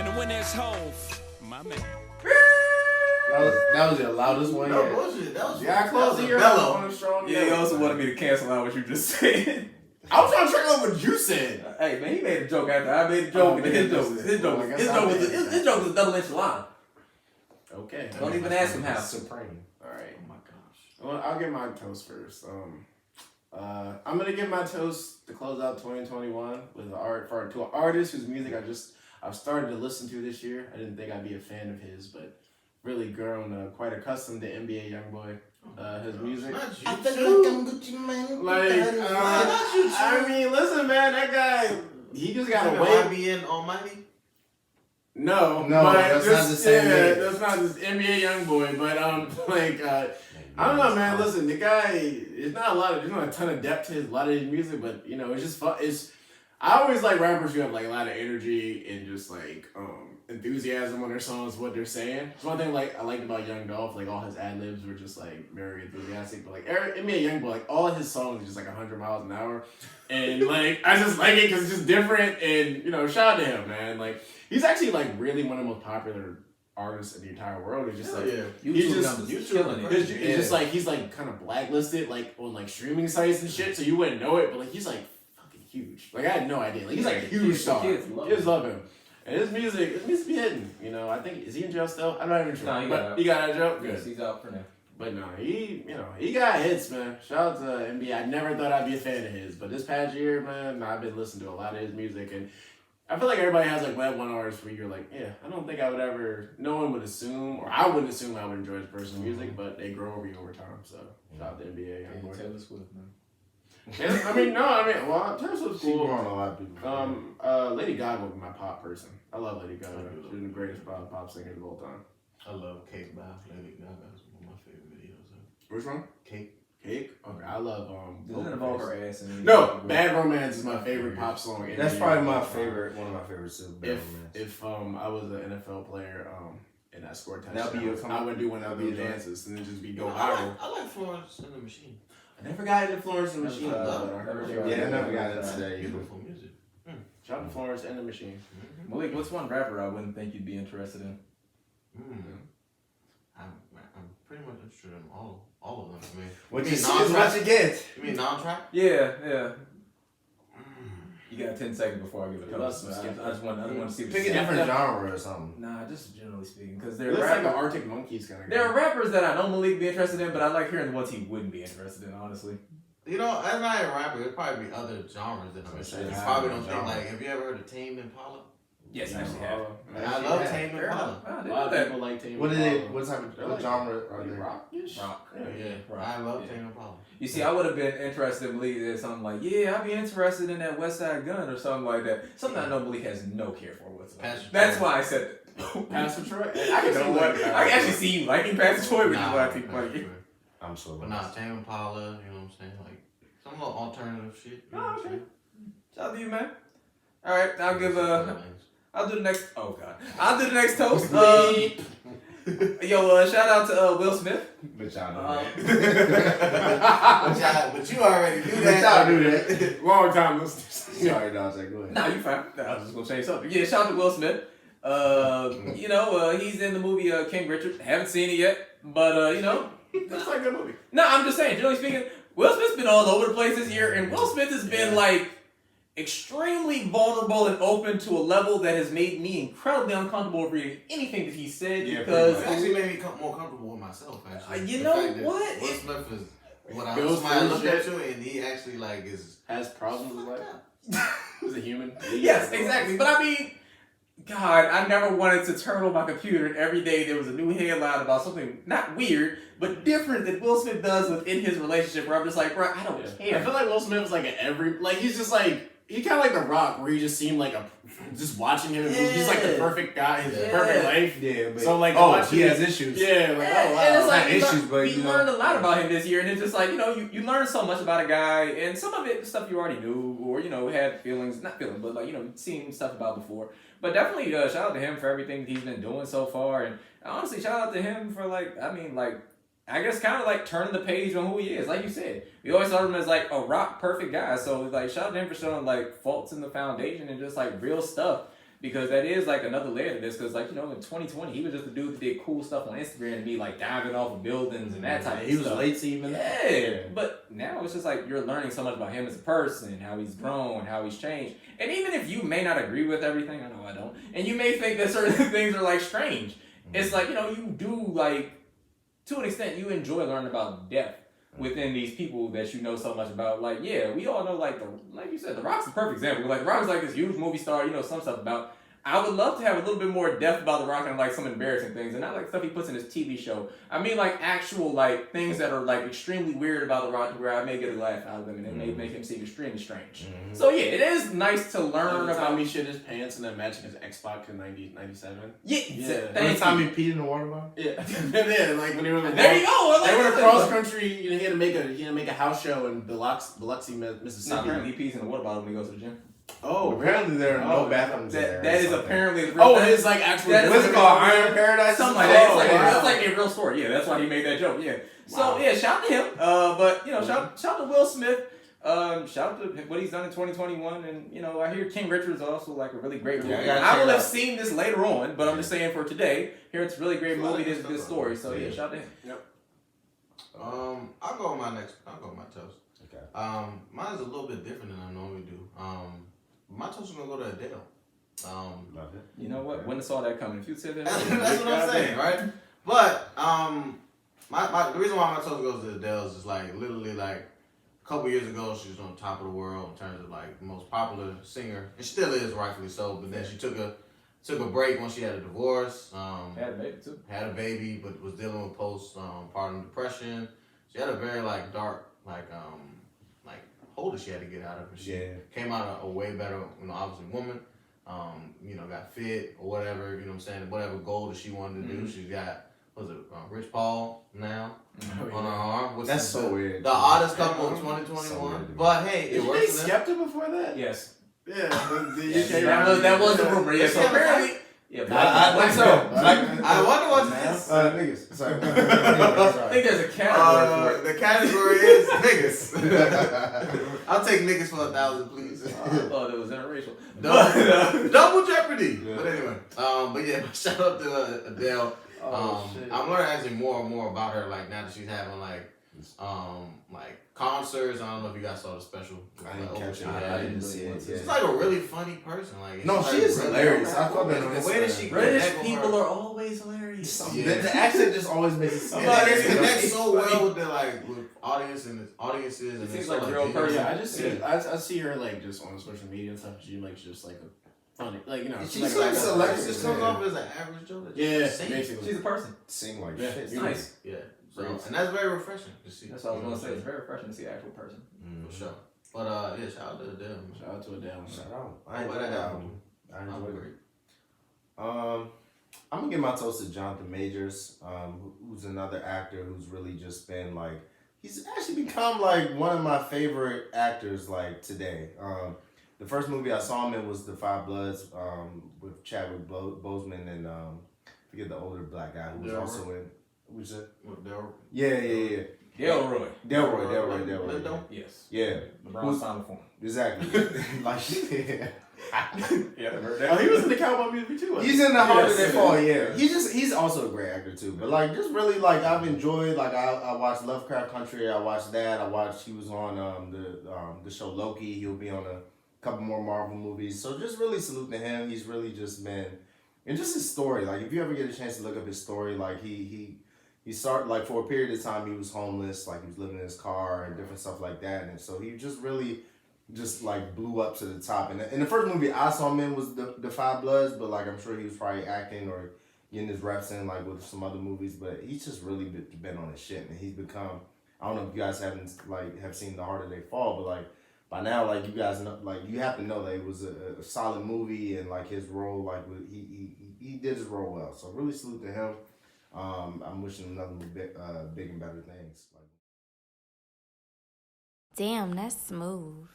And the winner is Hove, my man. That was your loudest one No yet. bullshit. That was Yeah, I closed the year bellow. on a strong Yeah, you also wanted me to cancel out what you just said. I was trying to check out what you said. Hey man, he made a joke after I made a joke, and then his joke was a double enchilada. Okay. Don't even ask him how. Supreme. All right. Oh my gosh. Well, I'll give my toast first. I'm gonna give my toast to close out 2021 with to an artist whose music I've started to listen to this year. I didn't think I'd be a fan of his, but really grown quite accustomed to NBA Youngboy. His music. I feel like I'm Gucci man. I mean, listen, man, that guy, he just got away. YBN Almighty. No, but that's not the same. Yeah, that's not this NBA Youngboy, but I don't know, man. Listen, the guy, there's not a ton of depth to a lot of his music, but it's just fun. I always like rappers who have like a lot of energy and just like enthusiasm on their songs, what they're saying. It's one thing like I liked about Young Dolph, like all his ad libs were just like very enthusiastic. But like NBA Youngboy, like all his songs are just like 100 miles an hour, and like I just like it because it's just different. And shout out to him, man. Like he's actually like really one of the most popular artists in the entire world. It's just YouTube killing it. It's just like he's like kind of blacklisted like on like streaming sites and shit, so you wouldn't know it. But like he's like fucking huge. Like I had no idea. Like he's like a huge star. Kids love him. And his music be hitting. I think is he in jail still? I'm not even sure. No, he got out of jail. Good. Yes, he's out for now. But no, he got hits, man. Shout out to NBA. I never thought I'd be a fan of his, but this past year, man, I've been listening to a lot of his music, and I feel like everybody has like one artist where you're like, yeah, I don't think I would ever. No one would assume, or I wouldn't assume I would enjoy this person's music, but they grow over you over time. So shout out to NBA. Taylor Swift, man. Well, Taylor Swift's She cool. growing a lot of people. Lady Gaga would be my pop person. I love Lady Gaga. She's one of the greatest pop singers of all time. I love Cake by Lady Gaga. It's one of my favorite videos. Which one? Cake. Okay, I love Doesn't involve her ass in No, Bad Romance is my favorite pop song. That's probably my favorite. One of my favorites too. Bad Romance. If I was an NFL player and I scored touchdowns, That'd be I would do one of those dances and then just be go viral. I like Florence and the Machine. I never got into Florence and the Machine. I never got into that either. Beautiful music. Shout out to Florence and the Machine. Malik, what's one rapper I wouldn't think you'd be interested in? I'm pretty much interested in all of them. I mean, What you see is what you get. You mean non-trap? Yeah. You got 10 seconds before I give a toast. I just want to see. Pick a different genre or something. Nah, just generally speaking, because It looks like the Arctic Monkeys kind of guy. There are rappers that I know Malik be interested in, but I like hearing the ones he wouldn't be interested in. Honestly, That's not a rapper. It'd probably be other genres that I'm interested in. You probably don't think like. Have you ever heard of Tame Impala? yes, I actually have. I love Tame Impala. I A didn't lot know of that. people like Tame What Impala. what type of genre are they? Rock-ish? Rock. Yeah, Rock. I love Tame Impala. You see, I would have been interested in Malik in something like, I'd be interested in that West Side Gun or something like that. Something I know Malik has no care for whatsoever. That's why I said it. Pastor Troy? I can actually see you liking Pastor Troy, which is what I think funny. I'm so. But nah, Tame Impala, you know what I'm saying? Like, some little alternative shit. You know Oh, what I'm okay. saying? Shout out to you, man. All right, I'll do the next. Oh God, I'll do the next toast. Shout out to Will Smith. But y'all know But you already do that. that. But y'all do that. Long time listeners. Sorry, dog. Go ahead. Nah, you fine. I was just gonna change something. Yeah, shout out to Will Smith. He's in the movie King Richard. Haven't seen it yet, but That's like a good movie. No, I'm just saying. Generally speaking, Will Smith's been all over the place this year, and Will Smith has been like extremely vulnerable and open to a level that has made me incredibly uncomfortable reading anything that he said because it actually made me more comfortable with myself. Actually, you know what? Will Smith is what I Goes somebody through looked shit. at you and he actually like has problems with life. He's a human. Yes, exactly. But I mean, God, I never wanted to turn on my computer and every day there was a new headline about something not weird, but different that Will Smith does within his relationship where I'm just like, bro, I don't care. I feel like Will Smith was like he's just like, he kind of like The Rock, where he just seemed like just watching him, he's like the perfect guy, his perfect life. Yeah, but so like, he has issues. Yeah, like And it's like not issues, but we learned a lot about him this year, and it's just like you learn so much about a guy, and some of it stuff you already knew, or had not feelings, but like seen stuff about before. But definitely shout out to him for everything he's been doing so far, and honestly shout out to him for I guess kind of like turning the page on who he is. Like you said, we always saw him as like a rock perfect guy. So like shout out to him for showing like faults in the foundation and just like real stuff because that is like another layer to this. Because like in 2020, he was just a dude that did cool stuff on Instagram and be like diving off of buildings and that type of stuff. He was late to even. Yeah, but now it's just like you're learning so much about him as a person, how he's grown, how he's changed. And even if you may not agree with everything, I know I don't, and you may think that certain things are like strange, it's like, you do like, to an extent, you enjoy learning about depth within these people that you know so much about. Like, yeah, we all know, like you said, The Rock's a perfect example. Like, The Rock's like this huge movie star, some stuff about. I would love to have a little bit more depth about The Rock and like some embarrassing things, and not like stuff he puts in his TV show. I mean, like actual like things that are like extremely weird about The Rock, where I may get a laugh out of him, and it may make him seem extremely strange. So yeah, it is nice to learn about. Time he shit his pants and then matching his Xbox in 97. Yeah. Every time he peed in the water bottle. Yeah, yeah. Like when he was. There you go. They went across country. He had to make a house show in Biloxi, Mississippi. Apparently, he pees in the water bottle when he goes to the gym. Oh, apparently there are no bathrooms there. That is apparently the real his like actual. What's it called? Iron Paradise? Something like that. It's like a real story. Yeah, that's why he made that joke. Yeah. So yeah, shout out to him. But shout to Will Smith. Shout out to what he's done in 2021, and I hear King Richard's also like a really great movie. I will have seen this later on, but I'm just saying for today, here it's a really great movie. It's a good story. So yeah, shout out to him. Yep. I'll go with my toast. Okay. Mine's a little bit different than I normally do. My toast is gonna go to Adele. Love it. You know what? When I saw that coming, if you said that, that's what I'm saying, right? But the reason why my toast goes to Adele is just like literally like a couple years ago she was on top of the world in terms of like the most popular singer, and still is, rightfully so. But then she took a break when she had a divorce. Had a baby too. Had a baby, but was dealing with postpartum depression. She had a very like dark hole that she had to get out of. She came out a way better, obviously woman. Got fit or whatever. You know what I'm saying? Whatever goal that she wanted to do, she's got. Rich Paul now on her arm. That's so weird. The oddest couple of 2021. So but hey, it works. Did you Skepta before that? Yes. Yeah. That was the rumor. Yeah. So apparently. Yeah, I wonder what this is. Niggas. Sorry. I think there's a category for it. The category is niggas. I'll take niggas for 1,000, please. I thought it was interracial. Double jeopardy. Yeah. But anyway, but yeah, shout out to Adele. I'm learning actually more and more about her. Like now that she's having like concerts. I don't know if you guys saw the special. I didn't catch it. I didn't see it. She's like a really funny person. Like no, she is hilarious. I thought that the way that she British people are always hilarious. The accent just always makes it sound. It connects so well with with audiences and it seems like a real person. Yeah, I see her like just on social media and stuff. She like just like a funny, like she's like celebrity. Just comes off as an average Joe. Yeah, basically. She's a person. Sing like shit. It's nice. Yeah. So, and that's very refreshing to see. That's what I was gonna say. It's very refreshing to see an actual person. For sure. But yeah, shout out to Adele. Shout out to Adele. Shout out. I enjoyed that album. I enjoyed it. I'm gonna give my toast to Jonathan Majors, who's another actor who's really just been like, he's actually become like one of my favorite actors like today. The first movie I saw him in was The Five Bloods with Chadwick Boseman and I forget the older black guy who was also in. What'd you say? Delroy. Yeah. Delroy. Yes. Yeah. The Brown Sound form. Exactly. Oh, he was in the Cowboy movie too. He's in The Harder They Fall. Yeah. He's also a great actor too. But like, just really like I've enjoyed. Like I watched Lovecraft Country. I watched that. He was on the show Loki. He'll be on a couple more Marvel movies. So just really salute to him. He's really just been, and just his story. Like if you ever get a chance to look up his story, like he started, like for a period of time he was homeless, like he was living in his car and different stuff like that, and so he just really just like blew up to the top. And in the first movie I saw him in was the Five Bloods, but like I'm sure he was probably acting or getting his reps in like with some other movies, but he's just really been on his shit, and he's become, I don't know if you guys have seen The Harder They Fall, but like by now like you guys know, like you have to know that it was a solid movie, and like his role, like he did his role well, so really salute to him. I'm wishing him nothing but big and better things. Damn, that's smooth.